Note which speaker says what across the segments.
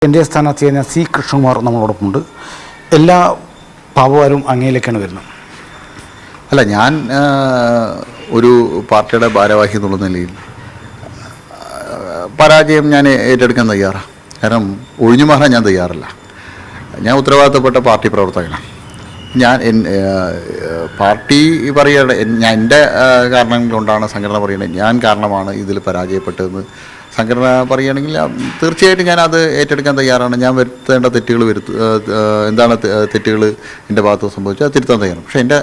Speaker 1: എൻ്റെ സ്ഥാനാർത്ഥിയായ സി കൃഷ്ണകുമാർ നമ്മളോടൊപ്പമുണ്ട്. എല്ലാ പാവകാരും അങ്ങയിലേക്കാണ് വരുന്നത്.
Speaker 2: അല്ല, ഞാൻ ഒരു പാർട്ടിയുടെ ഭാരവാഹി എന്നുള്ള നിലയിൽ പരാജയം ഞാൻ ഏറ്റെടുക്കാൻ തയ്യാറാണ്. കാരണം ഒഴിഞ്ഞു മാറാൻ ഞാൻ തയ്യാറല്ല. ഞാൻ ഉത്തരവാദിത്തപ്പെട്ട പാർട്ടി പ്രവർത്തകനാണ്. ഞാൻ പാർട്ടി പറയുകയാണ്, ഞാൻ എൻ്റെ കാരണങ്ങൾ കൊണ്ടാണ് സംഘടന പറയുന്നത്, ഞാൻ കാരണമാണ് ഇതിൽ പരാജയപ്പെട്ടതെന്ന് സംഘടന പറയുകയാണെങ്കിൽ തീർച്ചയായിട്ടും ഞാൻ അത് ഏറ്റെടുക്കാൻ തയ്യാറാണ്. ഞാൻ വരുത്തേണ്ട തെറ്റുകൾ എന്താണ് തെറ്റുകൾ എൻ്റെ ഭാഗത്ത് സംഭവിച്ചാൽ അത് തിരുത്താൻ തയ്യാറാണ്. പക്ഷേ എൻ്റെ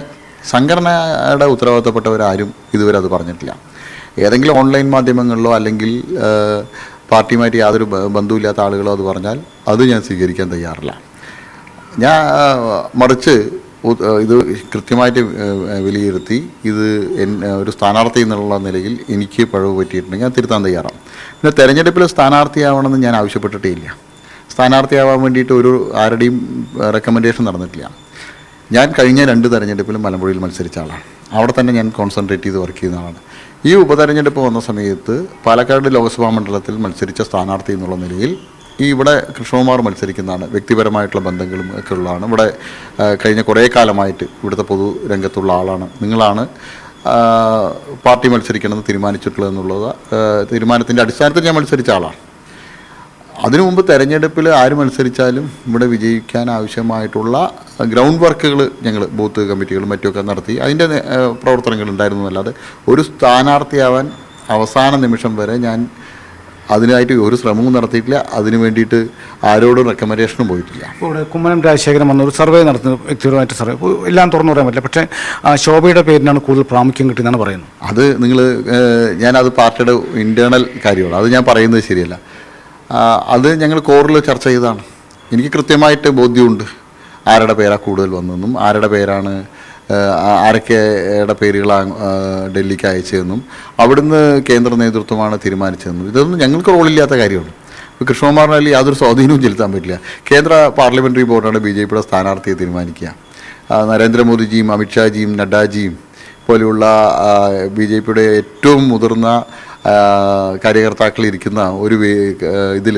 Speaker 2: സംഘടനയുടെ ഉത്തരവാദിത്തപ്പെട്ടവരാരും ഇതുവരെ അത് പറഞ്ഞിട്ടില്ല. ഏതെങ്കിലും ഓൺലൈൻ മാധ്യമങ്ങളിലോ അല്ലെങ്കിൽ പാർട്ടിയുമായിട്ട് യാതൊരു ബന്ധവുമില്ലാത്ത ആളുകളോ അത് പറഞ്ഞാൽ അത് ഞാൻ സ്വീകരിക്കാൻ തയ്യാറില്ല. ഞാൻ മറിച്ച് ഇത് കൃത്യമായിട്ട് വിലയിരുത്തി ഇത് ഒരു സ്ഥാനാർത്ഥി എന്നുള്ള നിലയിൽ എനിക്ക് പഴവ് പറ്റിയിട്ടുണ്ടെങ്കിൽ ഞാൻ തിരുത്താൻ തയ്യാറാണ്. പിന്നെ തെരഞ്ഞെടുപ്പിൽ സ്ഥാനാർത്ഥിയാവണമെന്ന് ഞാൻ ആവശ്യപ്പെട്ടിട്ടേ ഇല്ല. സ്ഥാനാർത്ഥിയാവാൻ വേണ്ടിയിട്ട് ആരുടെയും റെക്കമെൻഡേഷൻ നടന്നിട്ടില്ല. ഞാൻ കഴിഞ്ഞ 2 തെരഞ്ഞെടുപ്പിലും മലമ്പുഴയിൽ മത്സരിച്ച ആളാണ്. അവിടെ തന്നെ ഞാൻ കോൺസെൻട്രേറ്റ് ചെയ്ത് വർക്ക് ചെയ്യുന്ന ആളാണ്. ഈ ഉപതെരഞ്ഞെടുപ്പ് വന്ന സമയത്ത് പാലക്കാട് ലോക്സഭാ മണ്ഡലത്തിൽ മത്സരിച്ച സ്ഥാനാർത്ഥി എന്നുള്ള നിലയിൽ ഇവിടെ കൃഷ്ണകുമാർ മത്സരിക്കുന്നതാണ്. വ്യക്തിപരമായിട്ടുള്ള ബന്ധങ്ങളും ഒക്കെ ഉള്ളതാണ്. ഇവിടെ കഴിഞ്ഞ കുറേ കാലമായിട്ട് ഇവിടുത്തെ പൊതുരംഗത്തുള്ള ആളാണ്. നിങ്ങളാണ് പാർട്ടി മത്സരിക്കണമെന്ന് തീരുമാനിച്ചിട്ടുള്ളതെന്നുള്ളത് തീരുമാനത്തിൻ്റെ അടിസ്ഥാനത്തിൽ ഞാൻ മത്സരിച്ച ആളാണ്. അതിനു മുമ്പ് തെരഞ്ഞെടുപ്പിൽ ആര് മത്സരിച്ചാലും ഇവിടെ വിജയിക്കാൻ ആവശ്യമായിട്ടുള്ള ഗ്രൗണ്ട് വർക്കുകൾ ഞങ്ങൾ ബൂത്ത് കമ്മിറ്റികളും മറ്റുമൊക്കെ നടത്തി അതിൻ്റെ പ്രവർത്തനങ്ങൾ ഉണ്ടായിരുന്നു. അല്ലാതെ ഒരു സ്ഥാനാർത്ഥിയാവാൻ അവസാന നിമിഷം വരെ ഞാൻ അതിനായിട്ട് ഒരു ശ്രമവും നടത്തിയിട്ടില്ല. അതിന് വേണ്ടിയിട്ട് ആരോടും റെക്കമെൻഡേഷനും പോയിട്ടില്ല.
Speaker 1: ഇവിടെ കുമ്മനം രാജശേഖരൻ വന്നൊരു സർവേ നടത്തുന്നത്, വ്യക്തിപരമായിട്ട് സർവേ, എല്ലാം തുറന്നു പറയാൻ പറ്റില്ല. പക്ഷേ ശോഭയുടെ പേരിനാണ് കൂടുതൽ പ്രാമുഖ്യം കിട്ടിയെന്നാണ് പറയുന്നത്.
Speaker 2: അത് ഞാനത് പാർട്ടിയുടെ ഇൻറ്റേർണൽ കാര്യമാണ്. അത് ഞാൻ പറയുന്നത് ശരിയല്ല. അത് ഞങ്ങൾ കോറിൽ ചർച്ച ചെയ്തതാണ്. എനിക്ക് കൃത്യമായിട്ട് ബോധ്യമുണ്ട് ആരുടെ പേരാണ് കൂടുതൽ വന്നതെന്നും ആരുടെ പേരാണ് ആരൊക്കെയുടെ പേരുകളാണ് ഡൽഹിക്ക് അയച്ചതെന്നും അവിടുന്ന് കേന്ദ്ര നേതൃത്വമാണ് തീരുമാനിച്ചതെന്നും ഇതൊന്നും ഞങ്ങൾക്ക് റോളില്ലാത്ത കാര്യമാണ്. ഇപ്പോൾ കൃഷ്ണകുമാറിന് യാതൊരു സ്വാധീനവും ചെലുത്താൻ പറ്റില്ല. കേന്ദ്ര പാർലമെൻ്ററി ബോർഡാണ് BJPയുടെ സ്ഥാനാർത്ഥിയെ തീരുമാനിക്കുക. നരേന്ദ്രമോദിജിയും അമിത്ഷാജിയും നഡ്ഡാജിയും പോലെയുള്ള BJPയുടെ ഏറ്റവും മുതിർന്ന കാര്യകർത്താക്കൾ ഇരിക്കുന്ന ഒരു ഇതിൽ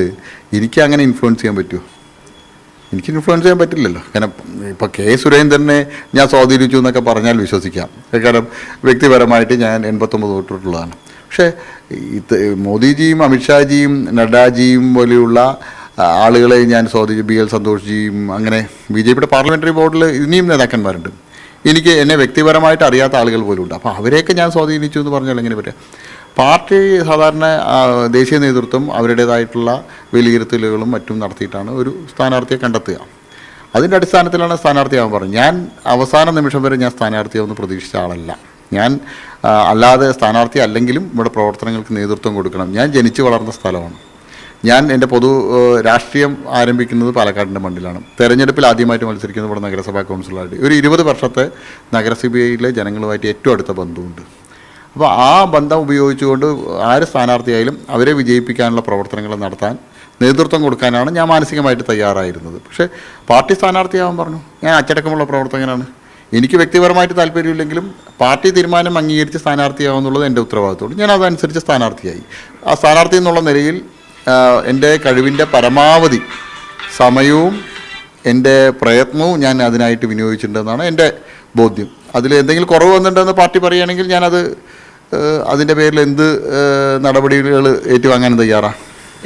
Speaker 2: എനിക്ക് അങ്ങനെ ഇൻഫ്ലുവൻസ് ചെയ്യാൻ പറ്റുമോ? എനിക്ക് ഇൻഫ്ലുവൻസ് ചെയ്യാൻ പറ്റില്ലല്ലോ. കാരണം ഇപ്പോൾ K. സുരേന്ദ്രനെ ഞാൻ സ്വാധീനിച്ചു എന്നൊക്കെ പറഞ്ഞാൽ വിശ്വസിക്കാം. കാരണം വ്യക്തിപരമായിട്ട് ഞാൻ 89 തൊട്ടിട്ടുള്ളതാണ്. പക്ഷേ മോദിജിയും അമിത്ഷാജിയും നഡ്ഡാജിയും പോലെയുള്ള ആളുകളെ ഞാൻ സ്വാധീനിച്ചു. BL സന്തോഷ്ജിയും അങ്ങനെ BJPയുടെ പാർലമെൻ്ററി ബോർഡിൽ ഇനിയും നേതാക്കന്മാരുണ്ട്. എന്നെ വ്യക്തിപരമായിട്ട് അറിയാത്ത ആളുകൾ പോലും ഉണ്ട്. അപ്പോൾ അവരെയൊക്കെ ഞാൻ സ്വാധീനിച്ചു എന്ന് പറഞ്ഞാൽ എങ്ങനെ പറ്റുക? പാർട്ടി സാധാരണ ദേശീയ നേതൃത്വം അവരുടേതായിട്ടുള്ള വിലയിരുത്തലുകളും മറ്റും നടത്തിയിട്ടാണ് ഒരു സ്ഥാനാർത്ഥിയെ കണ്ടെത്തുക. അതിൻ്റെ അടിസ്ഥാനത്തിലാണ് സ്ഥാനാർത്ഥിയാവാൻ പറഞ്ഞത്. ഞാൻ അവസാന നിമിഷം വരെ ഞാൻ സ്ഥാനാർത്ഥിയാവുമെന്ന് പ്രതീക്ഷിച്ച ആളല്ല. ഞാൻ അല്ലാതെ സ്ഥാനാർത്ഥി അല്ലെങ്കിലും ഇവിടെ പ്രവർത്തനങ്ങൾക്ക് നേതൃത്വം കൊടുക്കണം. ഞാൻ ജനിച്ചു വളർന്ന സ്ഥലമാണ്. ഞാൻ എൻ്റെ രാഷ്ട്രീയം ആരംഭിക്കുന്നത് പാലക്കാടിൻ്റെ മണ്ണിലാണ്. തെരഞ്ഞെടുപ്പിൽ ആദ്യമായിട്ട് മത്സരിക്കുന്നത് ഇവിടെ നഗരസഭാ കൗൺസിലറായിട്ട്. ഒരു 20 വർഷത്തെ നഗരസഭയിലെ ജനങ്ങളുമായിട്ട് ഏറ്റവും അടുത്ത ബന്ധമുണ്ട്. അപ്പോൾ ആ ബന്ധം ഉപയോഗിച്ചുകൊണ്ട് ആര് സ്ഥാനാർത്ഥിയായാലും അവരെ വിജയിപ്പിക്കാനുള്ള പ്രവർത്തനങ്ങൾ നടത്താൻ നേതൃത്വം കൊടുക്കാനാണ് ഞാൻ മാനസികമായിട്ട് തയ്യാറായിരുന്നത്. പക്ഷേ പാർട്ടി സ്ഥാനാർത്ഥിയാവാൻ പറഞ്ഞു. ഞാൻ അച്ചടക്കമുള്ള പ്രവർത്തകനാണ്. എനിക്ക് വ്യക്തിപരമായിട്ട് താല്പര്യമില്ലെങ്കിലും പാർട്ടി തീരുമാനം അംഗീകരിച്ച് സ്ഥാനാർത്ഥിയാവുന്നുള്ളത് എൻ്റെ ഉത്തരവാദിത്തമാണ്. ഞാൻ അതനുസരിച്ച് സ്ഥാനാർത്ഥിയായി. ആ സ്ഥാനാർത്ഥി എന്നുള്ള നിലയിൽ എൻ്റെ കഴിവിൻ്റെ പരമാവധി സമയവും എൻ്റെ പ്രയത്നവും ഞാൻ അതിനായിട്ട് വിനിയോഗിച്ചിട്ടുണ്ടെന്നാണ് എൻ്റെ ബോധ്യം. അതിൽ എന്തെങ്കിലും കുറവ് വന്നിട്ടുണ്ടെന്ന് പാർട്ടി പറയുകയാണെങ്കിൽ അതിൻ്റെ പേരിൽ എന്ത് നടപടികൾ ഏറ്റുവാങ്ങാനും തയ്യാറാണ്.